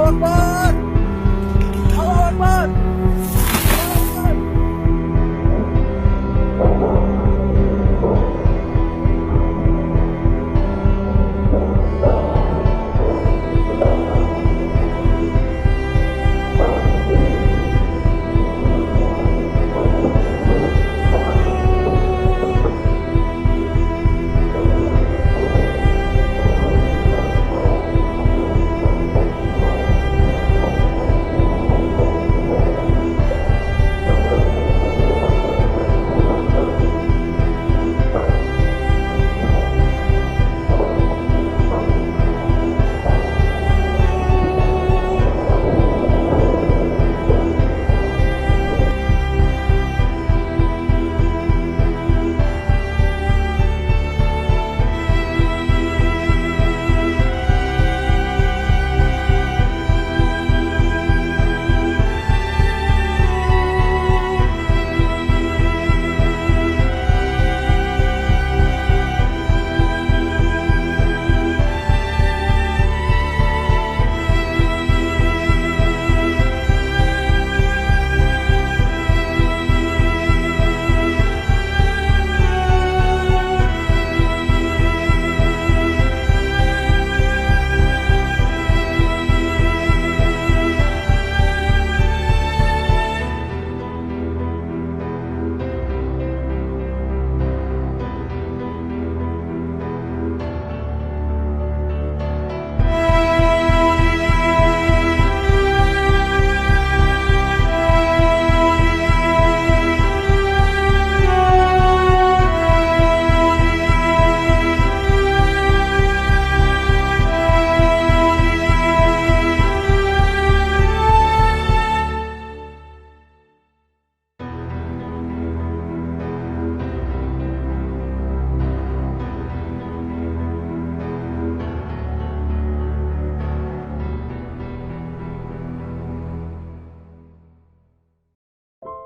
Akbar. Allahu Akbar.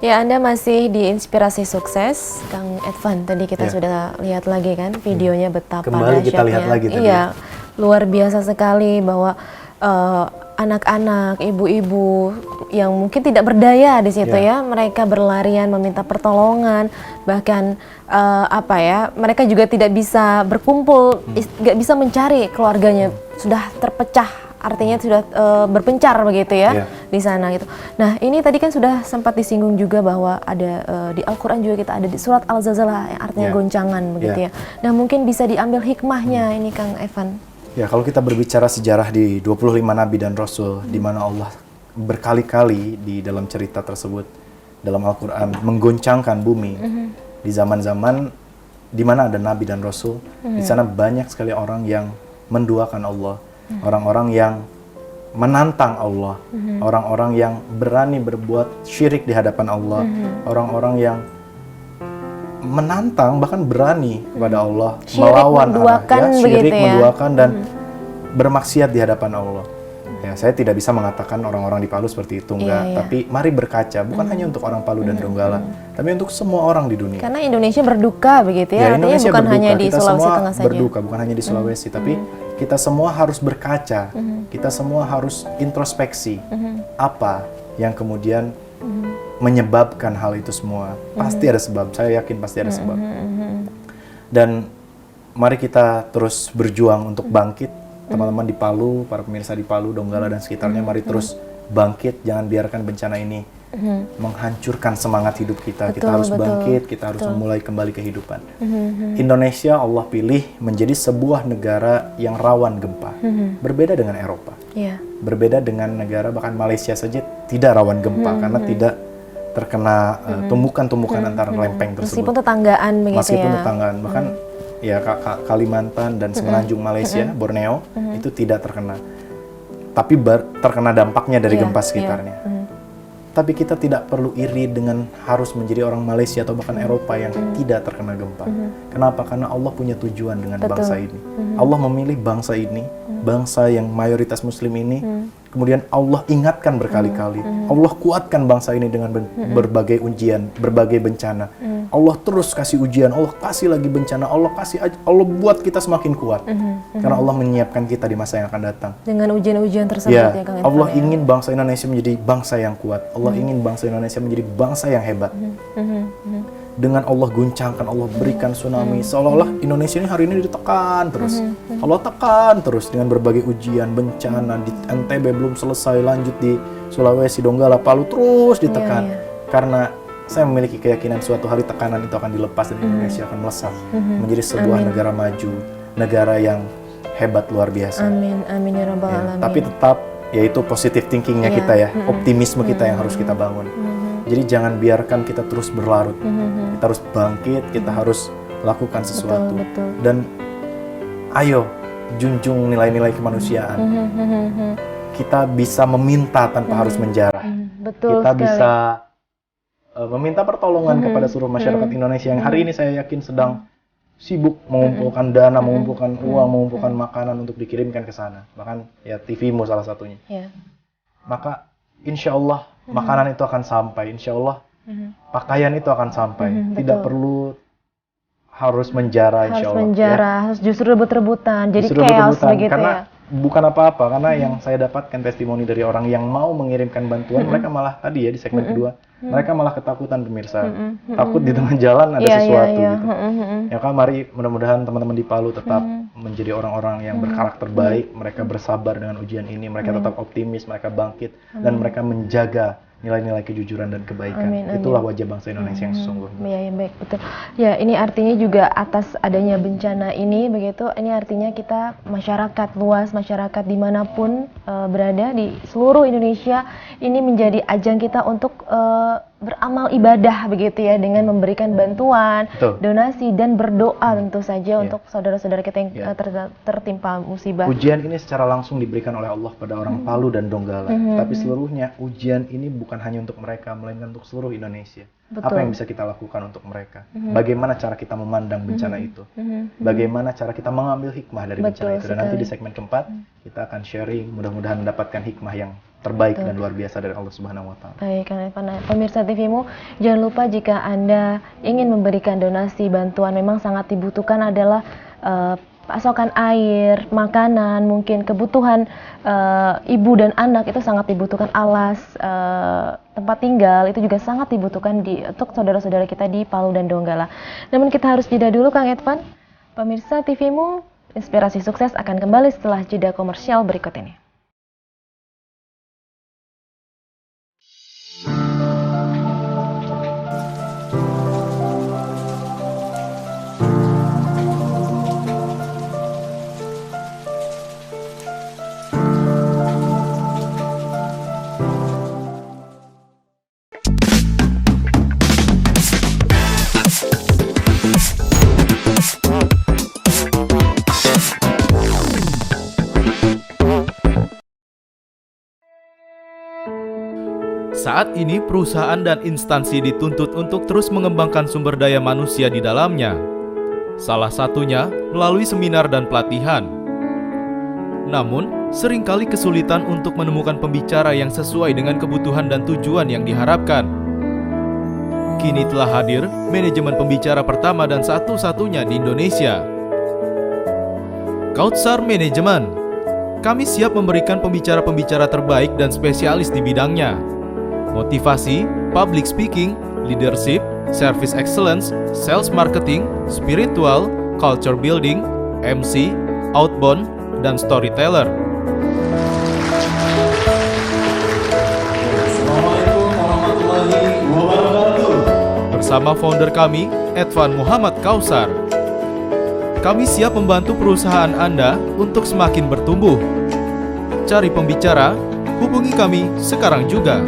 Ya, Anda masih di Inspirasi Sukses, Kang Edvan. Tadi kita sudah lihat lagi kan videonya betapa kembali kita lihat lagi tadi. Iya, luar biasa sekali bahwa anak-anak, ibu-ibu yang mungkin tidak berdaya di situ ya, mereka berlarian meminta pertolongan, bahkan mereka juga tidak bisa berkumpul, nggak bisa mencari keluarganya, sudah terpecah. Artinya sudah berpencar begitu ya di sana gitu. Nah, ini tadi kan sudah sempat disinggung juga bahwa ada di Al-Quran juga kita ada di surat Al-Zalzalah yang artinya goncangan begitu ya. Nah, mungkin bisa diambil hikmahnya ini Kang Evan. Ya, kalau kita berbicara sejarah di 25 Nabi dan Rasul, di mana Allah berkali-kali di dalam cerita tersebut dalam Al-Quran menggoncangkan bumi di zaman-zaman di mana ada Nabi dan Rasul, di sana banyak sekali orang yang menduakan Allah. Orang-orang yang menantang Allah, orang-orang yang berani berbuat syirik di hadapan Allah, orang-orang yang menantang bahkan berani kepada Allah, Syirik melawan syirik, begitu ya? menduakan dan bermaksiat di hadapan Allah. Ya, saya tidak bisa mengatakan orang-orang di Palu seperti itu, enggak. Tapi mari berkaca, bukan hanya untuk orang Palu dan Donggala, tapi untuk semua orang di dunia. Karena Indonesia berduka begitu ya, artinya Indonesia bukan berduka. hanya di Kita Sulawesi semua Tengah saja. berduka, bukan hanya di Sulawesi, tapi kita semua harus berkaca, kita semua harus introspeksi apa yang kemudian menyebabkan hal itu semua. Pasti ada sebab, saya yakin pasti ada sebab. Dan mari kita terus berjuang untuk bangkit, teman-teman di Palu, para pemirsa di Palu, Donggala dan sekitarnya, mari terus bangkit, jangan biarkan bencana ini menghancurkan semangat hidup kita. Kita harus bangkit, kita harus memulai kembali kehidupan. Indonesia Allah pilih menjadi sebuah negara yang rawan gempa. Berbeda dengan Eropa. Berbeda dengan negara, bahkan Malaysia saja tidak rawan gempa karena tidak terkena tumbukan-tumbukan antara lempeng tersebut. Meskipun tetanggaan begitu Meskipun tetanggaan, bahkan ya Kalimantan dan semenanjung Malaysia, Borneo itu tidak terkena. Tapi terkena dampaknya dari gempa sekitarnya. Tapi kita tidak perlu iri dengan harus menjadi orang Malaysia atau bahkan Eropa yang tidak terkena gempa. Kenapa? Karena Allah punya tujuan dengan bangsa ini. Allah memilih bangsa ini bangsa yang mayoritas muslim ini, kemudian Allah ingatkan berkali-kali, Allah kuatkan bangsa ini dengan berbagai ujian, berbagai bencana. Allah terus kasih ujian, Allah kasih lagi bencana, Allah buat kita semakin kuat. Karena Allah menyiapkan kita di masa yang akan datang. Dengan ujian-ujian tersebut Ya, ya Kang Irfan, Allah ya. ingin bangsa Indonesia menjadi bangsa yang kuat. Allah ingin bangsa Indonesia menjadi bangsa yang hebat. Dengan Allah guncangkan, Allah berikan tsunami, seolah-olah Indonesia ini hari ini ditekan terus. Allah tekan terus dengan berbagai ujian, bencana di NTB belum selesai, lanjut di Sulawesi, Donggala, Palu terus ditekan. Karena saya memiliki keyakinan suatu hari tekanan itu akan dilepas dan Indonesia akan melesat menjadi sebuah negara maju, negara yang hebat luar biasa. Amin, amin ya rabbal Ya, alamin. tapi tetap yaitu positive thinkingnya kita ya, optimisme kita yang harus kita bangun. Jadi jangan biarkan kita terus berlarut. Kita harus bangkit, kita harus lakukan sesuatu. Betul. Dan ayo junjung nilai-nilai kemanusiaan. Kita bisa meminta tanpa harus menjarah. Betul Kita sekali. bisa meminta pertolongan kepada seluruh masyarakat Indonesia yang hari ini saya yakin sedang sibuk mengumpulkan dana, mengumpulkan uang, mengumpulkan makanan untuk dikirimkan ke sana. Bahkan ya TVmu salah satunya. Ya. Maka insya Allah makanan itu akan sampai, insya Allah pakaian itu akan sampai. Tidak perlu harus menjara, insya Harus Allah. menjarah, harus justru rebut-rebutan. Jadi Justru chaos rebut-rebutan, begitu karena ya. bukan apa-apa, karena yang saya dapatkan testimoni dari orang yang mau mengirimkan bantuan, mereka malah tadi ya di segmen kedua, mereka malah ketakutan pemirsa, takut di tengah jalan ada sesuatu gitu. Ya kan, mari mudah-mudahan teman-teman di Palu tetap menjadi orang-orang yang berkarakter baik, mereka bersabar dengan ujian ini, mereka tetap optimis, mereka bangkit, dan mereka menjaga nilai-nilai kejujuran dan kebaikan. Amin. Itulah wajah bangsa Indonesia yang sesungguhnya. Ya, baik, betul. Ya, ini artinya juga atas adanya bencana ini begitu, ini artinya kita masyarakat luas, masyarakat dimanapun berada di seluruh Indonesia, ini menjadi ajang kita untuk beramal ibadah begitu ya, dengan memberikan bantuan, Betul. donasi dan berdoa tentu saja untuk saudara-saudara kita yang tertimpa musibah. Ujian ini secara langsung diberikan oleh Allah pada orang Palu dan Donggala. Tapi seluruhnya ujian ini bukan hanya untuk mereka, melainkan untuk seluruh Indonesia. Betul. Apa yang bisa kita lakukan untuk mereka? Bagaimana cara kita memandang bencana itu? Bagaimana cara kita mengambil hikmah dari bencana itu? Dan nanti di segmen keempat kita akan sharing, mudah-mudahan mendapatkan hikmah yang terbaik dan luar biasa dari Allah Subhanahu wa taala. Baik, pemirsa TVmu, jangan lupa jika Anda ingin memberikan donasi bantuan, memang sangat dibutuhkan adalah pasokan air, makanan, mungkin kebutuhan ibu dan anak itu sangat dibutuhkan, alas, tempat tinggal itu juga sangat dibutuhkan untuk saudara-saudara kita di Palu dan Donggala. Namun kita harus jeda dulu Kang Irfan. Pemirsa TVmu, Inspirasi Sukses akan kembali setelah jeda komersial berikut ini. Saat ini perusahaan dan instansi dituntut untuk terus mengembangkan sumber daya manusia di dalamnya. Salah satunya melalui seminar dan pelatihan. Namun, seringkali kesulitan untuk menemukan pembicara yang sesuai dengan kebutuhan dan tujuan yang diharapkan. Kini telah hadir manajemen pembicara pertama dan satu-satunya di Indonesia. Kautsar Management. Kami siap memberikan pembicara-pembicara terbaik dan spesialis di bidangnya. Motivasi, public speaking, leadership, service excellence, sales marketing, spiritual, culture building, MC, outbound, dan storyteller. Assalamualaikum warahmatullahi wabarakatuh. Bersama founder kami, Edvan Muhammad Kautsar. Kami siap membantu perusahaan Anda untuk semakin bertumbuh. Cari pembicara, hubungi kami sekarang juga.